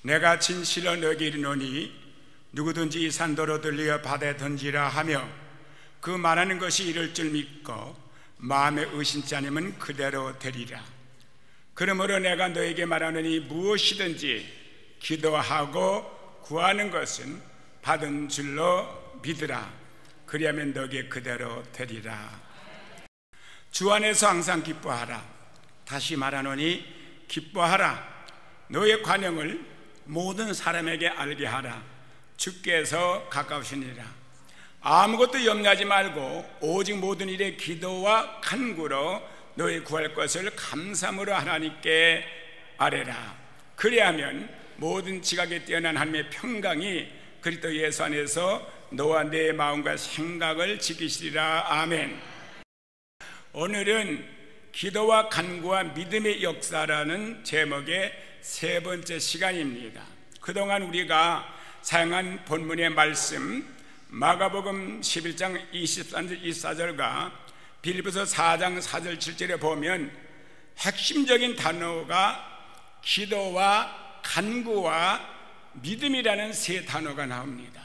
내가 진실로 너에게 이르노니 누구든지 이 산도로 들려 바다에 던지라 하며 그 말하는 것이 이를 줄 믿고 마음에 의심치 않으면 그대로 되리라. 그러므로 내가 너에게 말하노니 무엇이든지 기도하고 구하는 것은 받은 줄로 믿으라. 그리하면 너에게 그대로 되리라. 주 안에서 항상 기뻐하라. 다시 말하노니 기뻐하라. 너의 관용을 모든 사람에게 알게 하라. 주께서 가까우시니라. 아무것도 염려하지 말고 오직 모든 일에 기도와 간구로 너희 구할 것을 감사함으로 하나님께 아뢰라. 그리하면 모든 지각에 뛰어난 하나님의 평강이 그리스도 예수 안에서 너와 내 마음과 생각을 지키시리라. 아멘. 오늘은 기도와 간구와 믿음의 역사라는 제목의 세 번째 시간입니다. 그동안 우리가 사용한 본문의 말씀 마가복음 11장 23절 24절과 빌립보서 4장 4절 7절에 보면 핵심적인 단어가 기도와 간구와 믿음이라는 세 단어가 나옵니다.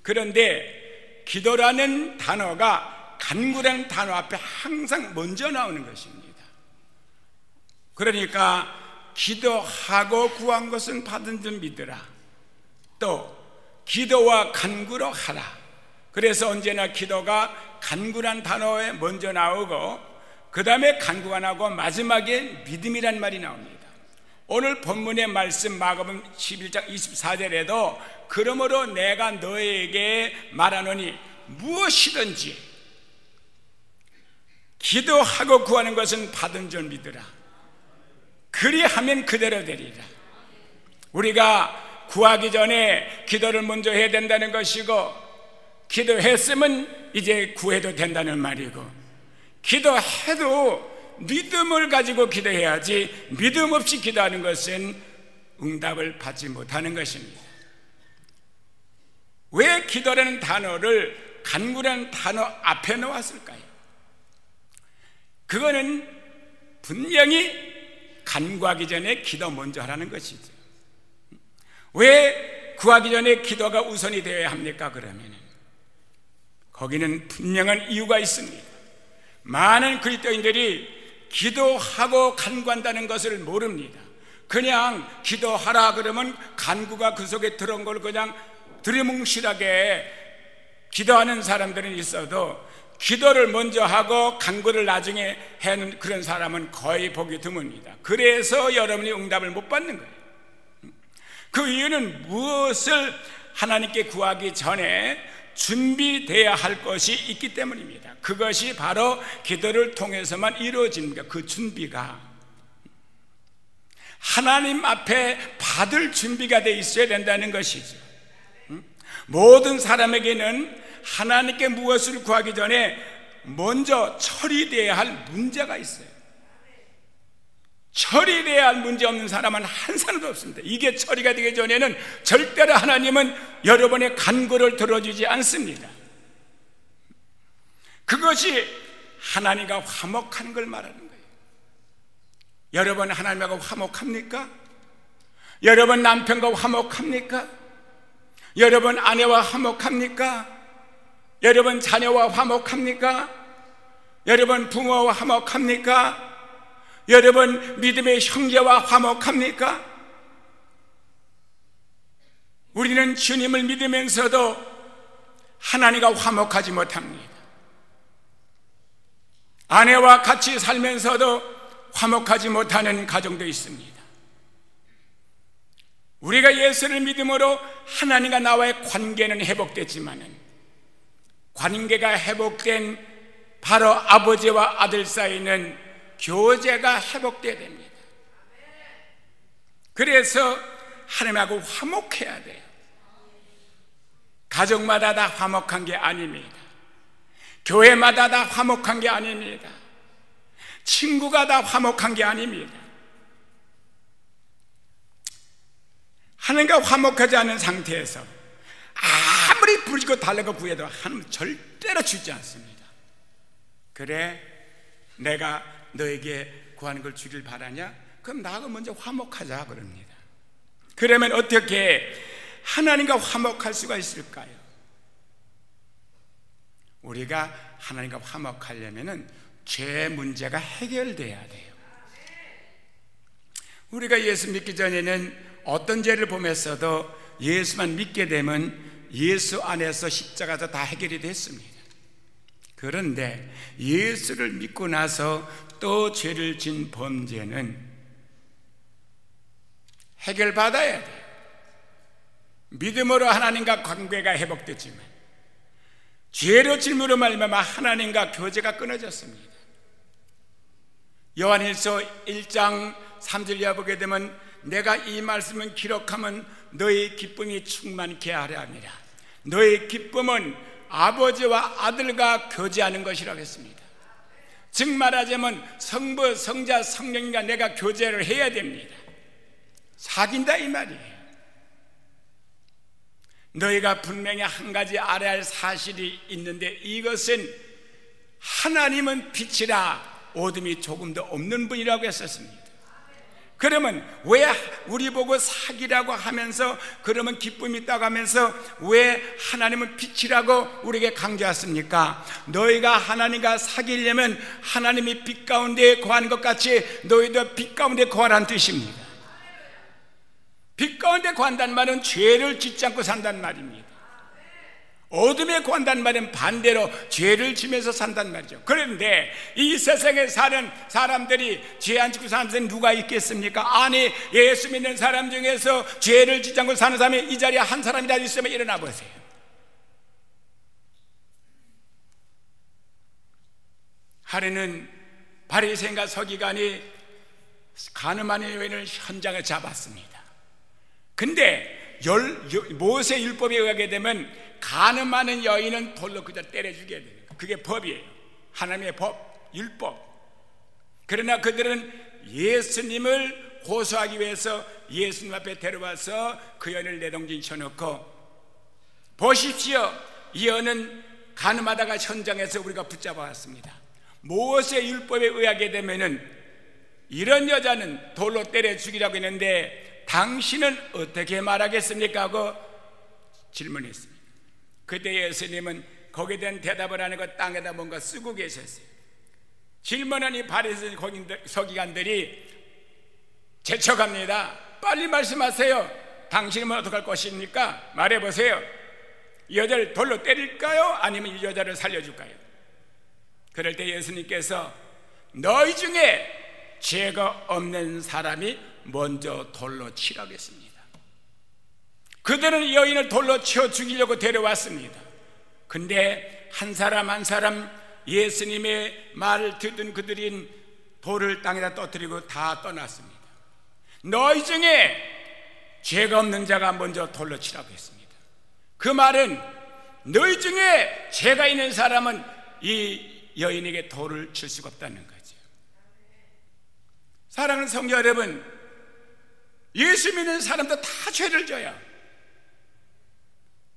그런데 기도라는 단어가 간구라는 단어 앞에 항상 먼저 나오는 것입니다. 그러니까 기도하고 구한 것은 받은 줄 믿으라. 또 기도와 간구로 하라. 그래서 언제나 기도가 간구란 단어에 먼저 나오고 그 다음에 간구가 나오고 마지막에 믿음이란 말이 나옵니다. 오늘 본문의 말씀 마가복음 11장 24절에도 그러므로 내가 너에게 말하노니 무엇이든지 기도하고 구하는 것은 받은 줄 믿으라. 그리하면 그대로 되리라. 우리가 구하기 전에 기도를 먼저 해야 된다는 것이고, 기도했으면 이제 구해도 된다는 말이고, 기도해도 믿음을 가지고 기도해야지 믿음 없이 기도하는 것은 응답을 받지 못하는 것입니다. 왜 기도라는 단어를 간구라는 단어 앞에 놓았을까요? 그거는 분명히 간구하기 전에 기도 먼저 하라는 것이죠. 왜 구하기 전에 기도가 우선이 되어야 합니까? 그러면 거기는 분명한 이유가 있습니다. 많은 그리스도인들이 기도하고 간구한다는 것을 모릅니다. 그냥 기도하라 그러면 간구가 그 속에 들어온 걸 그냥 두리뭉실하게 기도하는 사람들은 있어도 기도를 먼저 하고 간구를 나중에 하는 그런 사람은 거의 보기 드뭅니다. 그래서 여러분이 응답을 못 받는 거예요. 그 이유는 무엇을 하나님께 구하기 전에 준비되어야 할 것이 있기 때문입니다. 그것이 바로 기도를 통해서만 이루어집니다. 그 준비가 하나님 앞에 받을 준비가 되어 있어야 된다는 것이죠. 모든 사람에게는 하나님께 무엇을 구하기 전에 먼저 처리되어야 할 문제가 있어요. 처리되어야 할 문제 없는 사람은 한 사람도 없습니다. 이게 처리가 되기 전에는 절대로 하나님은 여러분의 간구를 들어주지 않습니다. 그것이 하나님과 화목한 걸 말하는 거예요. 여러분 하나님하고 화목합니까? 여러분 남편과 화목합니까? 여러분 아내와 화목합니까? 여러분 자녀와 화목합니까? 여러분 부모와 화목합니까? 여러분 믿음의 형제와 화목합니까? 우리는 주님을 믿으면서도 하나님과 화목하지 못합니다. 아내와 같이 살면서도 화목하지 못하는 가정도 있습니다. 우리가 예수를 믿음으로 하나님과 나와의 관계는 회복됐지만은 관계가 회복된 바로 아버지와 아들 사이는 교제가 회복돼야 됩니다. 그래서 하나님하고 화목해야 돼요. 가정마다 다 화목한 게 아닙니다. 교회마다 다 화목한 게 아닙니다. 친구가 다 화목한 게 아닙니다. 하나님과 화목하지 않은 상태에서 아무리 부르고 달라고 구해도 하나님은 절대로 주지 않습니다. 그래 내가 너에게 구하는 걸 주길 바라냐? 그럼 나하고 먼저 화목하자 그럽니다. 그러면 어떻게 하나님과 화목할 수가 있을까요? 우리가 하나님과 화목하려면 죄 문제가 해결돼야 돼요. 우리가 예수 믿기 전에는 어떤 죄를 범했어도 예수만 믿게 되면 예수 안에서 십자가에서 다 해결이 됐습니다. 그런데 예수를 믿고 나서 또 죄를 진 범죄는 해결받아야 돼요. 믿음으로 하나님과 관계가 회복됐지만 죄로 질문으로 말미암아 하나님과 교제가 끊어졌습니다. 요한일서 1장 3절 이하 보게 되면 내가 이 말씀을 기록하면 너의 기쁨이 충만케 하려 함이라. 너의 기쁨은 아버지와 아들과 교제하는 것이라고 했습니다. 즉 말하자면 성부, 성자, 성령과 내가 교제를 해야 됩니다. 사귄다 이 말이에요. 너희가 분명히 한 가지 알아야 할 사실이 있는데 이것은 하나님은 빛이라 어둠이 조금도 없는 분이라고 했었습니다. 그러면 왜 우리 보고 사귀라고 하면서 그러면 기쁨이 있다고 하면서 왜 하나님은 빛이라고 우리에게 강조했습니까? 너희가 하나님과 사귀려면 하나님이 빛 가운데 거하는 것 같이 너희도 빛 가운데 거하라는 뜻입니다. 빛 가운데 거한다는 말은 죄를 짓지 않고 산다는 말입니다. 어둠에 거한다는 말은 반대로 죄를 지면서 산다는 말이죠. 그런데 이 세상에 사는 사람들이 죄 안 짓고 사는 사람이 누가 있겠습니까? 아니, 예수 믿는 사람 중에서 죄를 짓지 않고 사는 사람이 이 자리에 한 사람이라도 있으면 일어나 보세요. 하루는 바리새인과 서기관이 가늠한 여인을 현장에 잡았습니다. 근데 모세 율법에 의하게 되면 가늠하는 여인은 돌로 그저 때려 죽여야 돼요. 그게 법이에요. 하나님의 법, 율법. 그러나 그들은 예수님을 고소하기 위해서 예수님 앞에 데려와서 그 여인을 내동진 쳐놓고 보십시오, 이 여인은 가늠하다가 현장에서 우리가 붙잡아 왔습니다. 모세 율법에 의하게 되면은 이런 여자는 돌로 때려 죽이라고 했는데 당신은 어떻게 말하겠습니까? 하고 질문했습니다. 그때 예수님은 거기에 대한 대답을 안 하고 땅에다 뭔가 쓰고 계셨어요. 질문한 이 바리새인 서기관들이 제쳐갑니다. 빨리 말씀하세요. 당신은 어떻게 할 것입니까? 말해보세요. 이 여자를 돌로 때릴까요? 아니면 이 여자를 살려줄까요? 그럴 때 예수님께서 너희 중에 죄가 없는 사람이 먼저 돌로 치라고 했습니다. 그들은 이 여인을 돌로 쳐 죽이려고 데려왔습니다. 근데 한 사람 한 사람 예수님의 말을 듣던 그들은 돌을 땅에다 떨어뜨리고 다 떠났습니다. 너희 중에 죄가 없는 자가 먼저 돌로 치라고 했습니다. 그 말은 너희 중에 죄가 있는 사람은 이 여인에게 돌을 칠 수가 없다는 거죠. 사랑하는 성도 여러분, 예수 믿는 사람도 다 죄를 져요.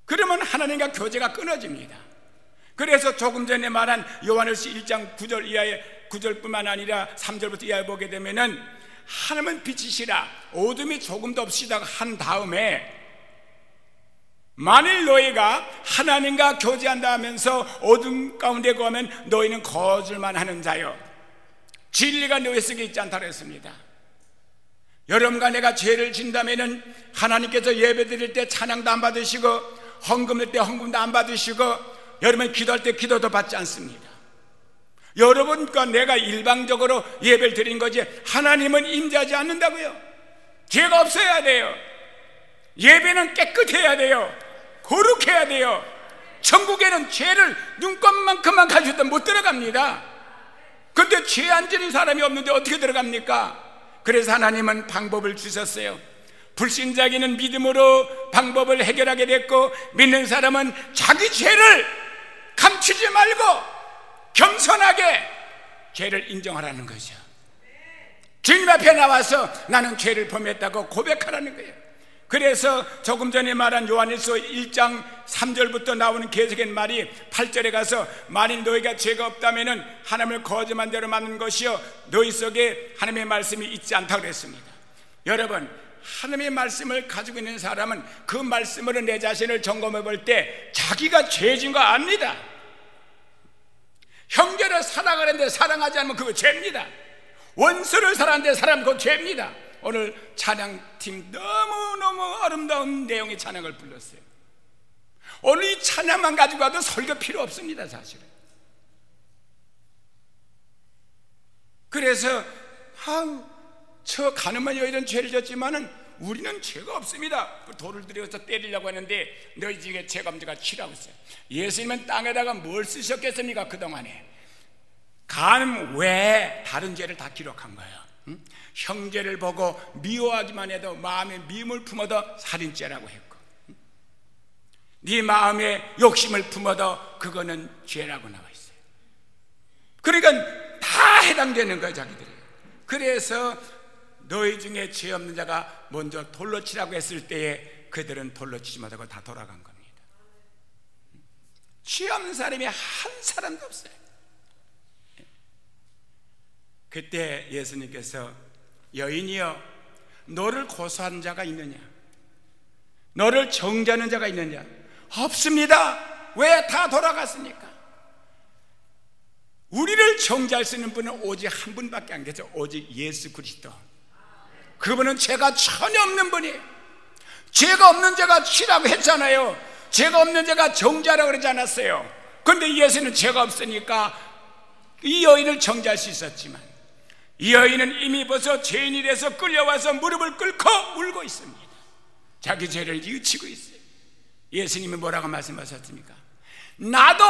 그러면 하나님과 교제가 끊어집니다. 그래서 조금 전에 말한 요한일서 1장 9절 이하의 9절뿐만 아니라 3절부터 이하에 보게 되면은 하나님은 빛이시라 어둠이 조금도 없으시다고 한 다음에 만일 너희가 하나님과 교제한다 하면서 어둠 가운데 거하면 너희는 거짓만 하는 자요 진리가 너희 속에 있지 않다고 했습니다. 여러분과 내가 죄를 진다면은 하나님께서 예배 드릴 때 찬양도 안 받으시고 헌금 낼 때 헌금도 안 받으시고 여러분 기도할 때 기도도 받지 않습니다. 여러분과 내가 일방적으로 예배를 드린 거지 하나님은 임재하지 않는다고요. 죄가 없어야 돼요. 예배는 깨끗해야 돼요. 거룩해야 돼요. 천국에는 죄를 눈곱만큼만 가지고도 못 들어갑니다. 그런데 죄 안 지는 사람이 없는데 어떻게 들어갑니까? 그래서 하나님은 방법을 주셨어요. 불신자에게는 믿음으로 방법을 해결하게 됐고 믿는 사람은 자기 죄를 감추지 말고 겸손하게 죄를 인정하라는 거죠. 주님 앞에 나와서 나는 죄를 범했다고 고백하라는 거예요. 그래서 조금 전에 말한 요한일서 1장 3절부터 나오는 계속된 말이 8절에 가서 만일 너희가 죄가 없다면 하나님을 거짓한 대로 만든 것이요 너희 속에 하나님의 말씀이 있지 않다고 그랬습니다. 여러분 하나님의 말씀을 가지고 있는 사람은 그 말씀으로 내 자신을 점검해 볼 때 자기가 죄진 거 압니다. 형제를 사랑하는데 사랑하지 않으면 그거 죄입니다. 원수를 사랑하는데 사랑하면 그거 죄입니다. 오늘 찬양팀 너무너무 아름다운 내용의 찬양을 불렀어요. 오늘 이 찬양만 가지고 와도 설교 필요 없습니다, 사실은. 그래서 저 가늠한 여인은 죄를 졌지만은 우리는 죄가 없습니다. 돌을 들여서 때리려고 하는데 너희 중에 죄가 없는 자가 치라고 했어요. 예수님은 땅에다가 뭘 쓰셨겠습니까? 그동안에 가늠 외에 다른 죄를 다 기록한 거예요. 응? 형제를 보고 미워하기만 해도 마음에 미움을 품어도 살인죄라고 했고, 네 마음에 욕심을 품어도 그거는 죄라고 나와 있어요. 그러니까 다 해당되는 거예요, 자기들이. 그래서 너희 중에 죄 없는 자가 먼저 돌로 치라고 했을 때에 그들은 돌로 치지 못하고 다 돌아간 겁니다. 죄 없는 사람이 한 사람도 없어요. 그때 예수님께서 여인이여, 너를 고소한 자가 있느냐? 너를 정죄하는 자가 있느냐? 없습니다. 왜 다 돌아갔습니까? 우리를 정죄할 수 있는 분은 오직 한 분밖에 안 계세요. 오직 예수 그리스도. 그분은 죄가 전혀 없는 분이에요. 죄가 없는 자가 치라고 했잖아요. 죄가 없는 자가 정죄하라고 그러지 않았어요. 그런데 예수는 죄가 없으니까 이 여인을 정죄할 수 있었지만, 이 여인은 이미 벌써 죄인이 돼서 끌려와서 무릎을 꿇고 울고 있습니다. 자기 죄를 뉘우치고 있어요. 예수님이 뭐라고 말씀하셨습니까? 나도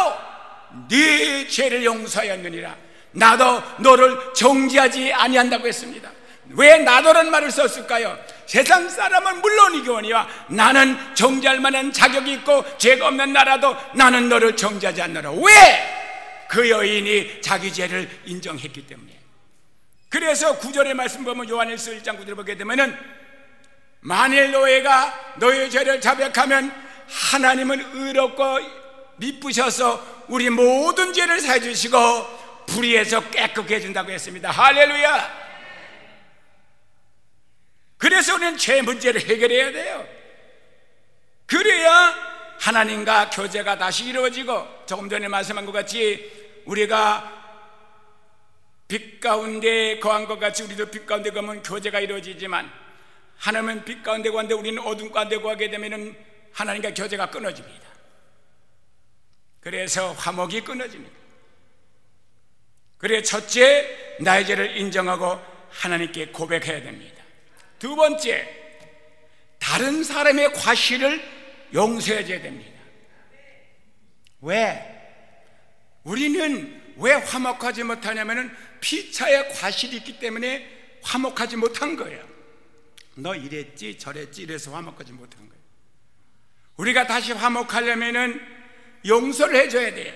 네 죄를 용서하였느니라. 나도 너를 정죄하지 아니한다고 했습니다. 왜 나도라는 말을 썼을까요? 세상 사람은 물론이거니와 나는 정죄할 만한 자격이 있고 죄가 없는 나라도 나는 너를 정죄하지 않노라. 왜? 그 여인이 자기 죄를 인정했기 때문에. 그래서 9절의 말씀 보면 요한일서 1장 9절을 보게 되면은 만일 너희가 너희의 죄를 자백하면 하나님은 의롭고 미쁘셔서 우리 모든 죄를 사해 주시고 불의에서 깨끗게 해준다고 했습니다. 할렐루야. 그래서 우리는 죄 문제를 해결해야 돼요. 그래야 하나님과 교제가 다시 이루어지고, 조금 전에 말씀한 것 같이 우리가 빛 가운데 거한 것 같이 우리도 빛 가운데 거하면 교제가 이루어지지만, 하나님은 빛 가운데 거하는데 우리는 어둠 가운데 거하게 되면 하나님과 교제가 끊어집니다. 그래서 화목이 끊어집니다. 그래서 첫째, 나의 죄를 인정하고 하나님께 고백해야 됩니다. 두 번째, 다른 사람의 과실을 용서해줘야 됩니다. 왜? 우리는 왜 화목하지 못하냐면 피차의 과실이 있기 때문에 화목하지 못한 거예요. 너 이랬지 저랬지 이래서 화목하지 못한 거예요. 우리가 다시 화목하려면 용서를 해줘야 돼요.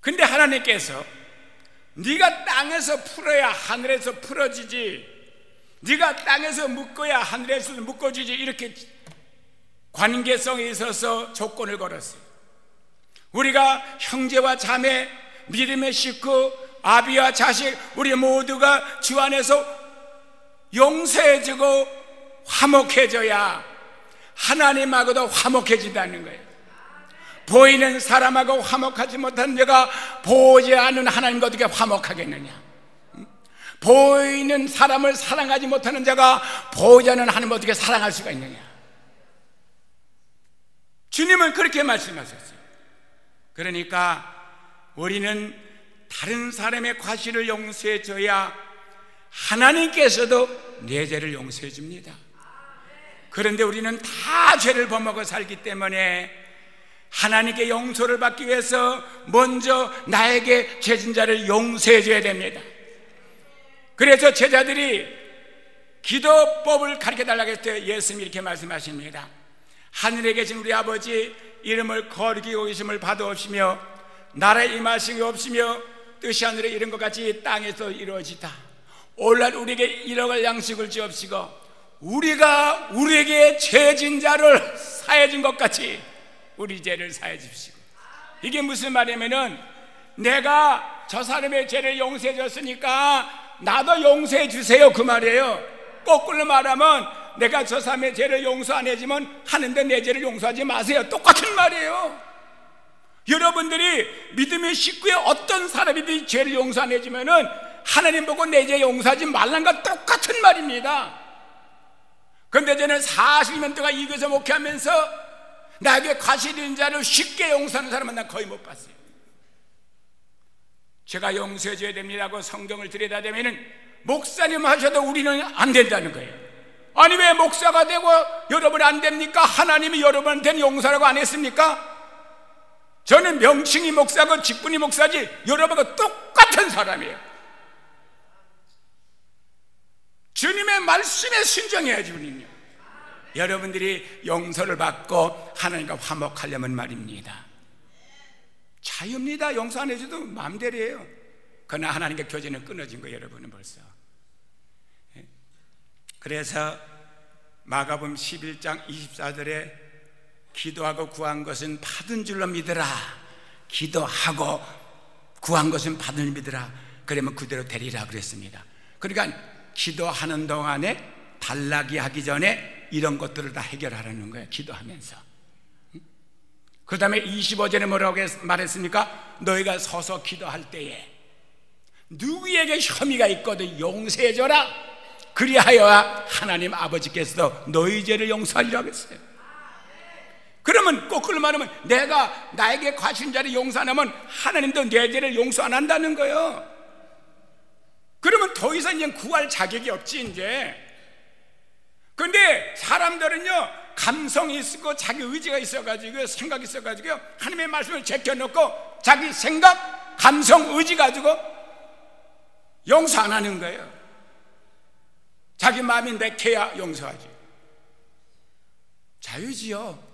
근데 하나님께서 네가 땅에서 풀어야 하늘에서 풀어지지, 네가 땅에서 묶어야 하늘에서 묶어지지, 이렇게 관계성에 있어서 조건을 걸었어요. 우리가 형제와 자매, 믿음의 식구, 아비와 자식, 우리 모두가 주 안에서 용서해주고 화목해져야 하나님하고도 화목해진다는 거예요. 보이는 사람하고 화목하지 못한 자가 보지 않는 하나님과 어떻게 화목하겠느냐? 보이는 사람을 사랑하지 못하는 자가 보지 않는 하나님을 어떻게 사랑할 수가 있느냐? 주님은 그렇게 말씀하셨어요. 그러니까 우리는 다른 사람의 과실을 용서해 줘야 하나님께서도 내 죄를 용서해 줍니다. 그런데 우리는 다 죄를 범하고 살기 때문에 하나님께 용서를 받기 위해서 먼저 나에게 죄진 자를 용서해 줘야 됩니다. 그래서 제자들이 기도법을 가르쳐 달라고 했을 때 예수님이 이렇게 말씀하십니다. 하늘에 계신 우리 아버지, 이름을 거룩히 여기심을 받아옵시며 나라에 임하심이 없으며 뜻이 하늘에 이룬 것 같이 땅에서 이루어지다. 오늘날 우리에게 일어갈 양식을 주옵시고 우리가 우리에게 죄진 자를 사해 준 것 같이 우리 죄를 사해 주시고. 이게 무슨 말이냐면은 내가 저 사람의 죄를 용서해 줬으니까 나도 용서해 주세요, 그 말이에요. 거꾸로 말하면 내가 저 사람의 죄를 용서 안 해주면 하는데 내 죄를 용서하지 마세요. 똑같은 말이에요. 여러분들이 믿음의 식구에 어떤 사람이든 죄를 용서 안 해주면은 하나님 보고 내 죄 용서하지 말라는 건 똑같은 말입니다. 그런데 저는 40년 동안 이 교회에서 목회하면서 나에게 과실인 자를 쉽게 용서하는 사람은 난 거의 못 봤어요. 제가 용서해줘야 됩니다고 성경을 들여다보면 목사님 하셔도 우리는 안 된다는 거예요. 아니 왜 목사가 되고 여러분 안 됩니까? 하나님이 여러분한테는 용서라고 안 했습니까? 저는 명칭이 목사고 직분이 목사지 여러분과 똑같은 사람이에요. 주님의 말씀에 순종해야지 우리는요. 여러분들이 용서를 받고 하나님과 화목하려면 말입니다. 자유입니다. 용서 안 해줘도 마음대로예요. 그러나 하나님과 교제는 끊어진 거예요. 여러분은 벌써. 그래서 마가복음 11장 24절에 기도하고 구한 것은 받은 줄로 믿으라. 기도하고 구한 것은 받은 줄 믿으라. 그러면 그대로 되리라 그랬습니다. 그러니까 기도하는 동안에 달라기 하기 전에 이런 것들을 다 해결하라는 거예요. 기도하면서. 그 다음에 25절에 뭐라고 말했습니까? 너희가 서서 기도할 때에 누구에게 혐의가 있거든 용서해줘라. 그리하여 하나님 아버지께서도 너희 죄를 용서하리라고 했어요. 그러면 거꾸로 말하면 내가 나에게 과신 자를 용서 안 하면 하나님도 내 죄를 용서 안 한다는 거예요. 그러면 더 이상 이제 구할 자격이 없지 이제. 근데 사람들은요 감성이 있고 자기 의지가 있어가지고 생각이 있어가지고 하나님의 말씀을 제껴놓고 자기 생각, 감성, 의지 가지고 용서 안 하는 거예요. 자기 마음이 내켜야 용서하지. 자유지요.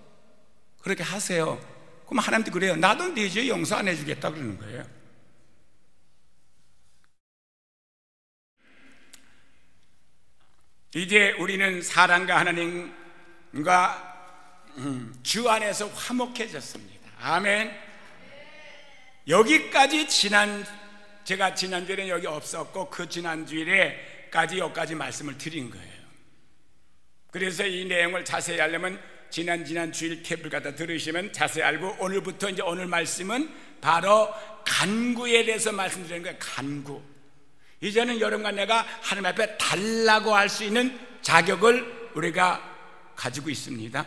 그렇게 하세요. 그럼 하나님도 그래요. 나도 네 죄 용서 안 해주겠다 그러는 거예요. 이제 우리는 사랑과 하나님과 주 안에서 화목해졌습니다. 아멘. 여기까지 제가 지난주에는 여기 없었고 그 지난주일에까지 여기까지 말씀을 드린 거예요. 그래서 이 내용을 자세히 알려면 지난 주일 탭을 갖다 들으시면 자세히 알고 오늘부터 이제 오늘 말씀은 바로 간구에 대해서 말씀드리는 거예요. 간구. 이제는 여러분과 내가 하나님 앞에 달라고 할 수 있는 자격을 우리가 가지고 있습니다.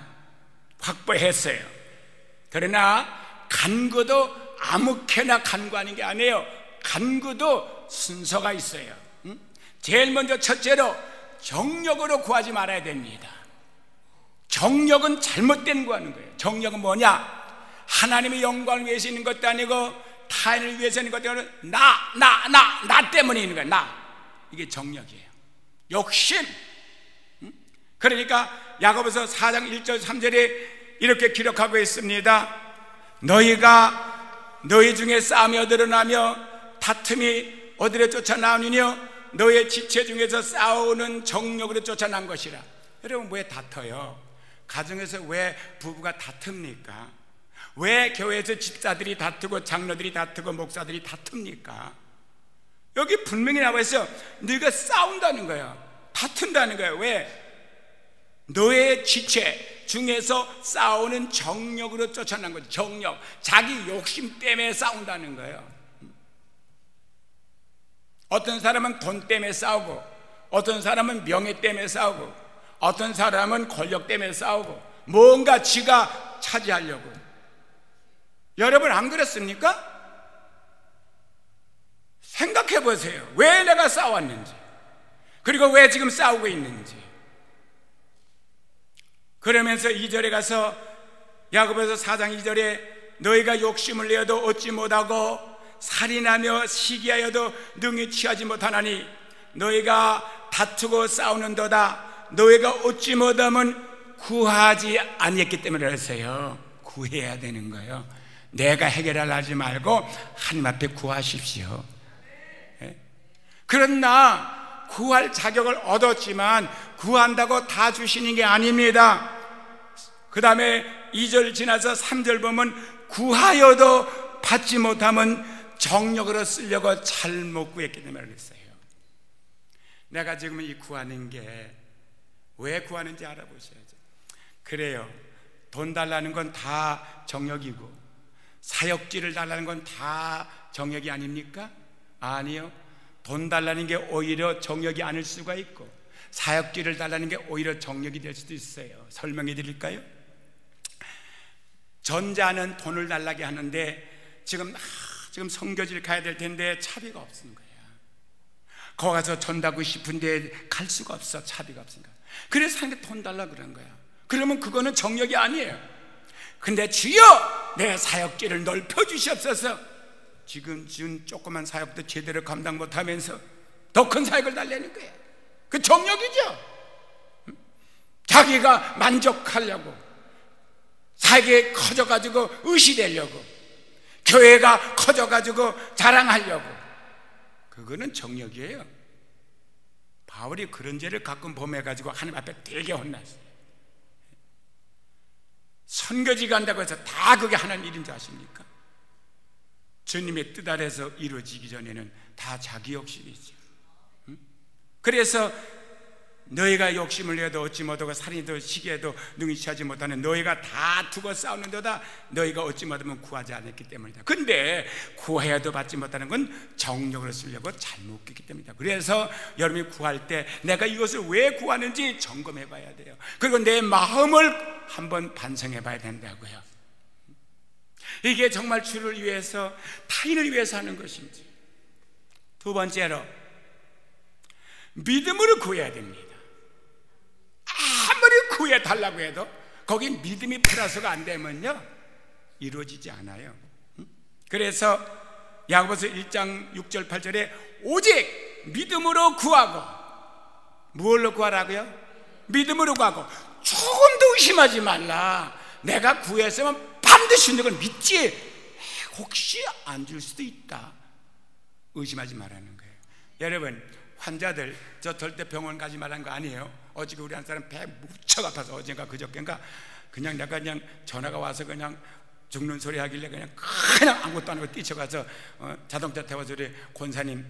확보했어요. 그러나 간구도 아무렇게나 간구하는 게 아니에요. 간구도 순서가 있어요. 제일 먼저 첫째로 정력으로 구하지 말아야 됩니다. 정력은 잘못된 구하는 거예요. 정력은 뭐냐? 하나님의 영광을 위해서 있는 것도 아니고 타인을 위해서 있는 것도 아니고 나 때문에 있는 거예요. 나. 이게 정력이에요. 욕심. 그러니까 야고보서 4장 1절 3절에 이렇게 기록하고 있습니다. 너희가 너희 중에 싸움이 어디로 나며 다툼이 어디로 쫓아나오느냐? 너의 지체 중에서 싸우는 정력으로 쫓아난 것이라. 여러분 왜 다퉈요? 가정에서 왜 부부가 다툽니까? 왜 교회에서 집사들이 다투고 장로들이 다투고 목사들이 다툽니까? 여기 분명히 나와 있어요. 너희가 싸운다는 거예요. 다툰다는 거예요. 왜? 너의 지체 중에서 싸우는 정력으로 쫓아난 거죠. 정력. 자기 욕심 때문에 싸운다는 거예요. 어떤 사람은 돈 때문에 싸우고, 어떤 사람은 명예 때문에 싸우고, 어떤 사람은 권력 때문에 싸우고, 뭔가 지가 차지하려고. 여러분 안 그렇습니까? 생각해 보세요. 왜 내가 싸웠는지, 그리고 왜 지금 싸우고 있는지. 그러면서 2절에 가서 야고보서 4장 2절에 너희가 욕심을 내어도 얻지 못하고 살인하며 시기하여도 능히 취하지 못하나니 너희가 다투고 싸우는도다. 너희가 얻지 못하면 구하지 아니했기 때문에 그랬어요. 구해야 되는 거예요. 내가 해결하려 하지 말고 하나님 앞에 구하십시오. 그러나 구할 자격을 얻었지만 구한다고 다 주시는 게 아닙니다. 그 다음에 2절 지나서 3절 보면 구하여도 받지 못하면 정력으로 쓰려고 잘못 구했기 때문에 그랬어요. 내가 지금 이 구하는 게 왜 구하는지 알아보셔야죠. 그래요, 돈 달라는 건 다 정욕이고 사역지를 달라는 건 다 정욕이 아닙니까? 아니요, 돈 달라는 게 오히려 정욕이 아닐 수가 있고 사역지를 달라는 게 오히려 정욕이 될 수도 있어요. 설명해 드릴까요? 전자는 돈을 달라게 하는데 지금 선교지를 가야 될 텐데 차비가 없는 거야. 거기 가서 전다고 싶은데 갈 수가 없어. 차비가 없으니까. 그래서 하는데 돈 달라 그런 거야. 그러면 그거는 정욕이 아니에요. 근데 주여 내 사역지를 넓혀 주시옵소서. 지금 준 조그만 사역도 제대로 감당 못하면서 더 큰 사역을 달라는 거예요. 그 정욕이죠. 자기가 만족하려고, 사역이 커져가지고 의시되려고, 교회가 커져가지고 자랑하려고, 그거는 정욕이에요. 바울이 그런 죄를 가끔 범해가지고 하나님 앞에 되게 혼났어요. 선교지 간다고 해서 다 그게 하나님 일인 줄 아십니까? 주님의 뜻 아래서 이루어지기 전에는 다 자기 욕심이죠. 그래서 너희가 욕심을 내도 얻지 못하고 살인도 시기에도 능히치하지 못하는 너희가 다 두고 싸우는데다 너희가 얻지 못하면 구하지 않았기 때문이다. 근데 구해도 받지 못하는 건 정욕으로 쓰려고 잘못 깼기 때문이다. 그래서 여러분이 구할 때 내가 이것을 왜 구하는지 점검해 봐야 돼요. 그리고 내 마음을 한번 반성해 봐야 된다고요. 이게 정말 주를 위해서, 타인을 위해서 하는 것인지. 두 번째로 믿음으로 구해야 됩니다. 아무리 구해달라고 해도 거기 믿음이 플러스가 안 되면요 이루어지지 않아요. 그래서 야고보서 1장 6절 8절에 오직 믿음으로 구하고, 무엇로 구하라고요? 믿음으로 구하고 조금도 의심하지 말라. 내가 구했으면 반드시 있는 걸 믿지, 혹시 안 줄 수도 있다, 의심하지 말라는 거예요. 여러분, 환자들 저 절대 병원 가지 말라는 거 아니에요. 어저께 우리 한 사람 배 무척 아파서 어젠가 그저께인가 그냥 내가 그냥 전화가 와서 그냥 죽는 소리 하길래 그냥 아무것도 안 하고 뛰쳐가서 자동차 태워서 우리 권사님,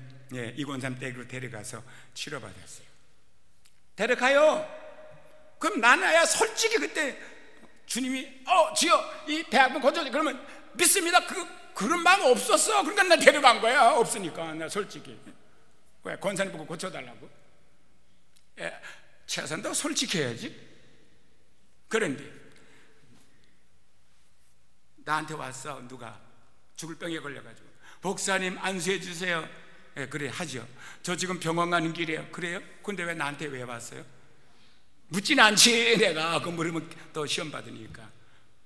이 권사님 댁으로 데려가서 치료받았어요. 데려가요. 그럼 나나야 솔직히 그때 주님이 주여 이 배 아프면 고쳐줘 그러면 믿습니다. 그런 마음 없었어. 그러니까 나 데려간 거야. 없으니까 나 솔직히. 왜? 권사님 보고 고쳐달라고? 최선도 솔직해야지. 그런데 나한테 왔어. 누가 죽을 병에 걸려가지고 목사님 안수해 주세요. 그래 하죠. 저 지금 병원 가는 길이에요. 그래요? 근데 왜 나한테 왜 왔어요? 묻진 않지. 내가 그 물으면 또 시험 받으니까.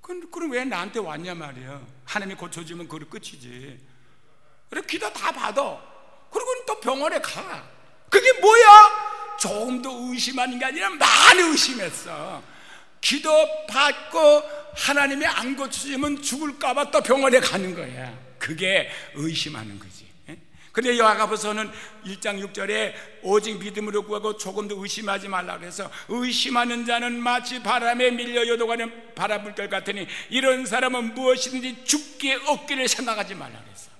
그럼 왜 나한테 왔냐 말이에요. 하나님이 고쳐주면 그걸 끝이지. 그래 기도 다 받아. 그리고 또 병원에 가. 그게 뭐야? 조금도 의심하는 게 아니라 많이 의심했어. 기도 받고 하나님이 안 고쳐주면 죽을까봐 또 병원에 가는 거야. 그게 의심하는 거지. 근데 야고보서는 1장 6절에 오직 믿음으로 구하고 조금도 의심하지 말라 그래서 의심하는 자는 마치 바람에 밀려 요동하는 바람불결 같으니 이런 사람은 무엇이든지 죽게 얻기를 생각하지 말라 그랬어.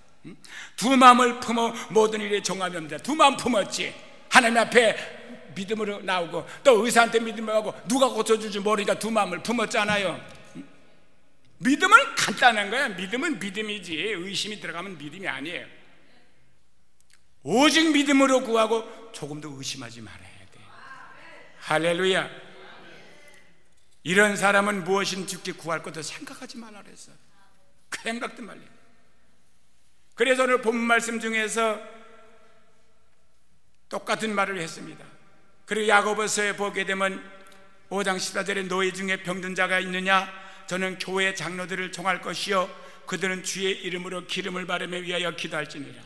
두 마음을 품어 모든 일에 종합이 없다. 두 마음 품었지. 하나님 앞에 믿음으로 나오고 또 의사한테 믿음으로 하고 누가 고쳐줄지 모르니까 두 마음을 품었잖아요. 믿음은 간단한 거야. 믿음은 믿음이지 의심이 들어가면 믿음이 아니에요. 오직 믿음으로 구하고 조금도 의심하지 말아야 돼. 할렐루야. 이런 사람은 무엇이든 죽게 구할 것도 생각하지 말라 그랬어. 그 생각도 말려. 그래서 오늘 본문 말씀 중에서 똑같은 말을 했습니다. 그리고 야고보서에 보게 되면 5장 14절에 너희 중에 병든 자가 있느냐? 저는 교회 장로들을 청할 것이요 그들은 주의 이름으로 기름을 바르며 위하여 기도할지니라.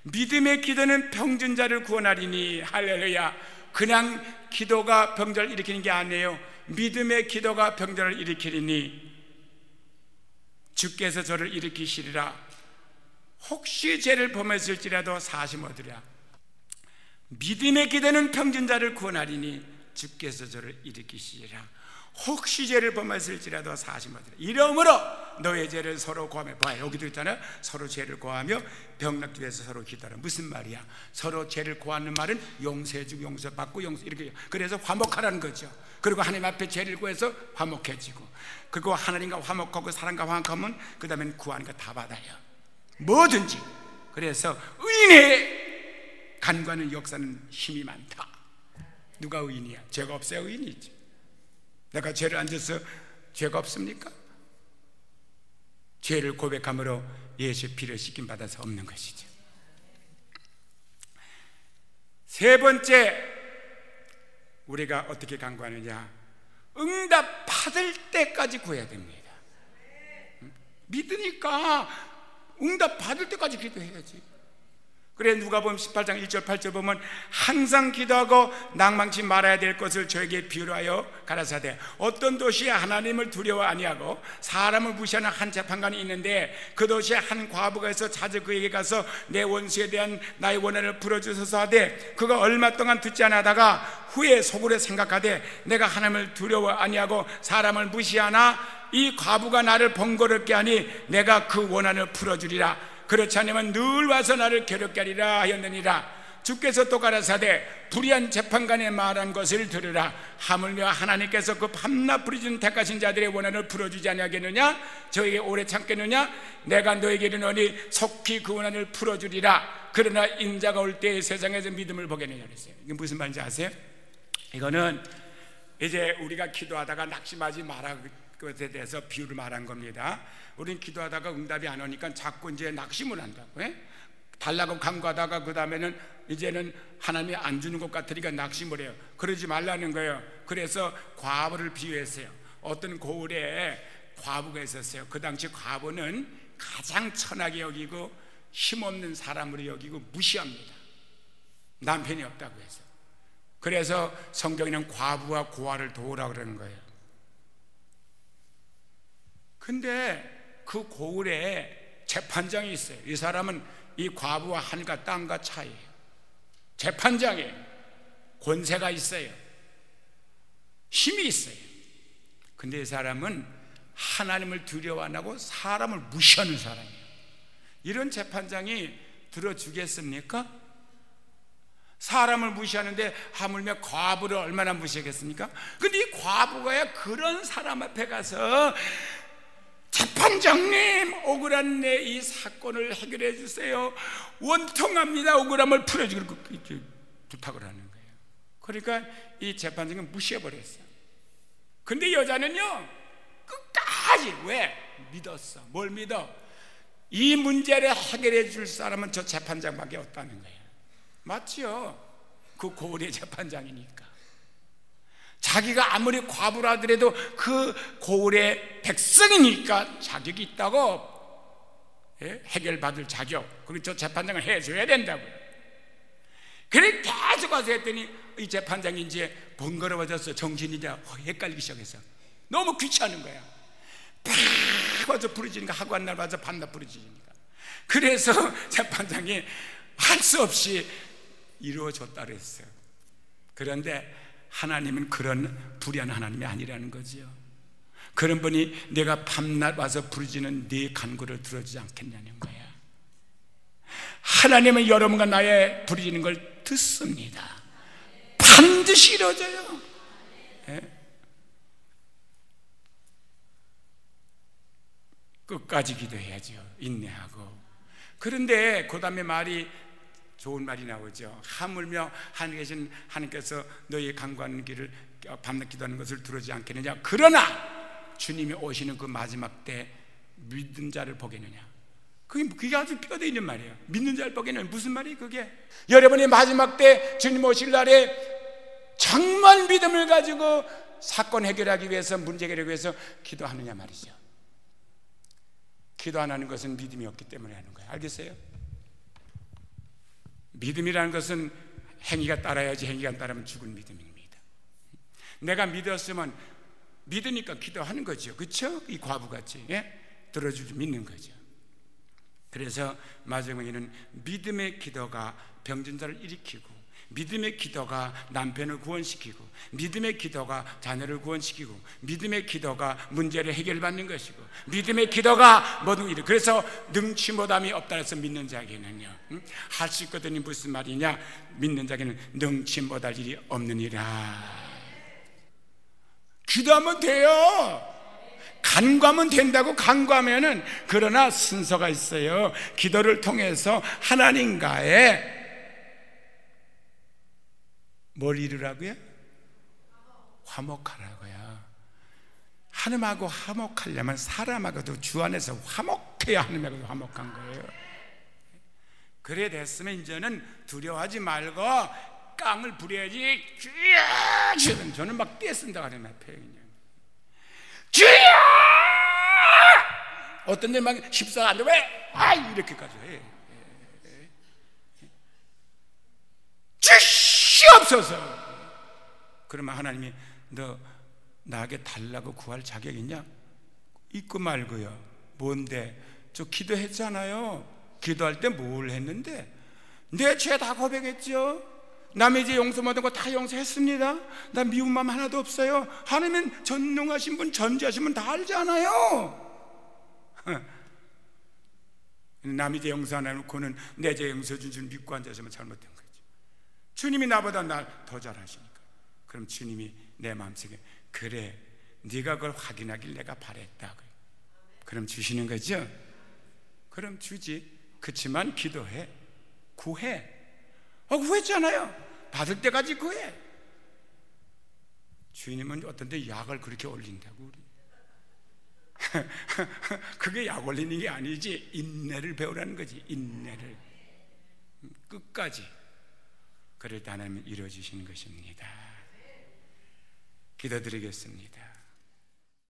믿음의 기도는 병든 자를 구원하리니. 할렐루야. 그냥 기도가 병자를 일으키는 게 아니에요. 믿음의 기도가 병자를 일으키리니 주께서 저를 일으키시리라. 혹시 죄를 범했을지라도 사심 얻으랴. 믿음의 기도는 병든 자를 구원하리니 주께서 저를 일으키시리라. 혹시 죄를 범했을지라도 사하지 못하리라. 이러므로 너의 죄를 서로 고하며, 봐, 여기도 있잖아요. 서로 죄를 고하며 병낫기 위해서 서로 기도하라. 무슨 말이야? 서로 죄를 고하는 말은 용서해주고 용서받고 이렇게, 그래서 화목하라는 거죠. 그리고 하나님 앞에 죄를 구해서 화목해지고, 그리고 하나님과 화목하고 사랑과 화목하면 그 다음엔 구하는 거 다 받아요, 뭐든지. 그래서 의인의 간과하는 역사는 힘이 많다. 누가 의인이야? 죄가 없어야 의인이지. 내가 죄를 안 져서 죄가 없습니까? 죄를 고백함으로 예수의 피를 씻김 받아서 없는 것이죠. 세 번째, 우리가 어떻게 간구하느냐? 응답 받을 때까지 구해야 됩니다. 믿으니까 응답 받을 때까지 기도해야지. 그래, 누가복음 18장 1절 8절 보면 항상 기도하고 낭망치 말아야 될 것을 저에게 비유로 하여 가라사대, 어떤 도시에 하나님을 두려워 아니하고 사람을 무시하는 한 재판관이 있는데, 그 도시에 한 과부가 있어 자주 그에게 가서 내 원수에 대한 나의 원한을 풀어주소서 하되, 그가 얼마 동안 듣지 않다가 후에 속으로 생각하되, 내가 하나님을 두려워 아니하고 사람을 무시하나 이 과부가 나를 번거롭게 하니 내가 그 원한을 풀어주리라. 그렇지 않으면 늘 와서 나를 괴롭게 하리라 하였느니라. 주께서 또 가라사대, 불의한 재판관의 말한 것을 들으라. 하물며 하나님께서 그 밤낮 부르짖는 택하신 자들의 원한을 풀어주지 아니하겠느냐? 저에게 오래 참겠느냐? 내가 너에게 이르노니 속히 그 원한을 풀어주리라. 그러나 인자가 올 때 세상에서 믿음을 보겠느냐 그랬어요. 이게 무슨 말인지 아세요? 이거는 이제 우리가 기도하다가 낙심하지 마라 것에 대해서 비유를 말한 겁니다. 우리는 기도하다가 응답이 안 오니까 자꾸 이제 낙심을 한다고, 달라고 간구하다가 그 다음에는 이제는 하나님이 안 주는 것 같으니까 낙심을 해요. 그러지 말라는 거예요. 그래서 과부를 비유했어요. 어떤 고을에 과부가 있었어요. 그 당시 과부는 가장 천하게 여기고 힘없는 사람으로 여기고 무시합니다. 남편이 없다고 해서. 그래서 성경에는 과부와 고아를 도우라고 그러는 거예요. 근데 그 고을에 재판장이 있어요. 이 사람은 이 과부와 하늘과 땅과 차이예요. 재판장에 권세가 있어요. 힘이 있어요. 근데 이 사람은 하나님을 두려워 안 하고 사람을 무시하는 사람이에요. 이런 재판장이 들어주겠습니까? 사람을 무시하는데 하물며 과부를 얼마나 무시하겠습니까? 근데 이 과부가 그런 사람 앞에 가서 재판장님, 억울한 내 이 사건을 해결해 주세요, 원통합니다, 억울함을 풀어주고 부탁을 하는 거예요. 그러니까 이 재판장은 무시해버렸어요. 근데 여자는요 끝까지, 왜? 믿었어. 뭘 믿어? 이 문제를 해결해 줄 사람은 저 재판장밖에 없다는 거예요. 맞지요? 그 고을의 재판장이니까. 자기가 아무리 과부라 하더라도 그 고을의 백성이니까 자격이 있다고, 해결받을 자격. 그리고 저 재판장을 해줘야 된다고요. 그래 계속 와서 했더니 이 재판장이 이제 번거로워졌어. 정신이 이제 헷갈리기 시작해서 너무 귀찮은 거야. 팍 와서 부르짖으니까, 하고 한 날 와서 밤낮 부르짖으니까. 그래서 재판장이 할 수 없이 이루어졌다 그랬어요. 그런데 하나님은 그런 불의한 하나님이 아니라는 거지요. 그런 분이 내가 밤낮 와서 부르짖는 네 간구를 들어주지 않겠냐는 거야. 하나님은 여러분과 나의 부르짖는 걸 듣습니다. 반드시 이루어져요. 끝까지 기도해야죠. 인내하고. 그런데 그 다음에 말이 좋은 말이 나오죠. 하물며 하늘에 계신 하나님께서 너희 간구하는 길을 밤낮 기도하는 것을 들어주지 않겠느냐. 그러나 주님이 오시는 그 마지막 때 믿는 자를 보겠느냐. 그게 아주 뼈대 있는 말이에요. 믿는 자를 보겠느냐. 무슨 말이에요 그게? 여러분이 마지막 때 주님 오실 날에 정말 믿음을 가지고 사건 해결하기 위해서, 문제 해결하기 위해서 기도하느냐 말이죠. 기도 안 하는 것은 믿음이 없기 때문에 하는 거예요. 알겠어요? 믿음이라는 것은 행위가 따라야지, 행위가 안 따르면 죽은 믿음입니다. 내가 믿었으면 믿으니까 기도하는 거죠. 그렇죠? 이 과부같이 들어주지 믿는 거죠. 그래서 마지막에는 믿음의 기도가 병든 자를 일으키고 믿음의 기도가 남편을 구원시키고, 믿음의 기도가 자녀를 구원시키고, 믿음의 기도가 문제를 해결받는 것이고, 믿음의 기도가 모든 일을. 그래서 능치 못함이 없다 해서 믿는 자에게는요, 할 수 있거든요. 무슨 말이냐? 믿는 자에게는 능치 못할 일이 없느니라. 기도하면 돼요. 간구하면 된다고. 간구하면은, 그러나 순서가 있어요. 기도를 통해서 하나님과의 뭘 이루라고요? 화목하라고요. 하나님하고 화목하려면 사람하고도 주 안에서 화목해야 하나님하고도 화목한 거예요. 그래 됐으면 이제는 두려워하지 말고 깡을 부려야지. 주여! 저는 막 떼쓴다 그러면 그냥 주여! 어떤 데 막 14 안 돼. 왜? 아이 이렇게까지 해. 주시옵소서. 그러면 하나님이 너 나에게 달라고 구할 자격 있냐? 있고 말고요. 뭔데? 저 기도했잖아요. 기도할 때 뭘 했는데? 내 죄 다 고백했죠. 남의 죄 용서 못한 거 다 용서했습니다. 나 미운 마음 하나도 없어요. 하나님은 전능하신 분, 전지하신 분 다 알잖아요. 남의 죄 용서 안 해놓고는 내 죄 용서 준 줄 믿고 앉아서면 잘못된 거죠. 주님이 나보다 날 더 잘하시니까. 그럼 주님이 내 마음속에 그래 네가 그걸 확인하길 내가 바랬다고요. 그럼 주시는 거죠? 그럼 주지. 그렇지만 기도해, 구해. 구했잖아요. 받을 때까지 구해. 주님은 어떤 데 약을 그렇게 올린다고 우리. 그게 약 올리는 게 아니지. 인내를 배우라는 거지. 인내를 끝까지. 그럴 때 하나님은 이루어주시는 것입니다. 기도드리겠습니다.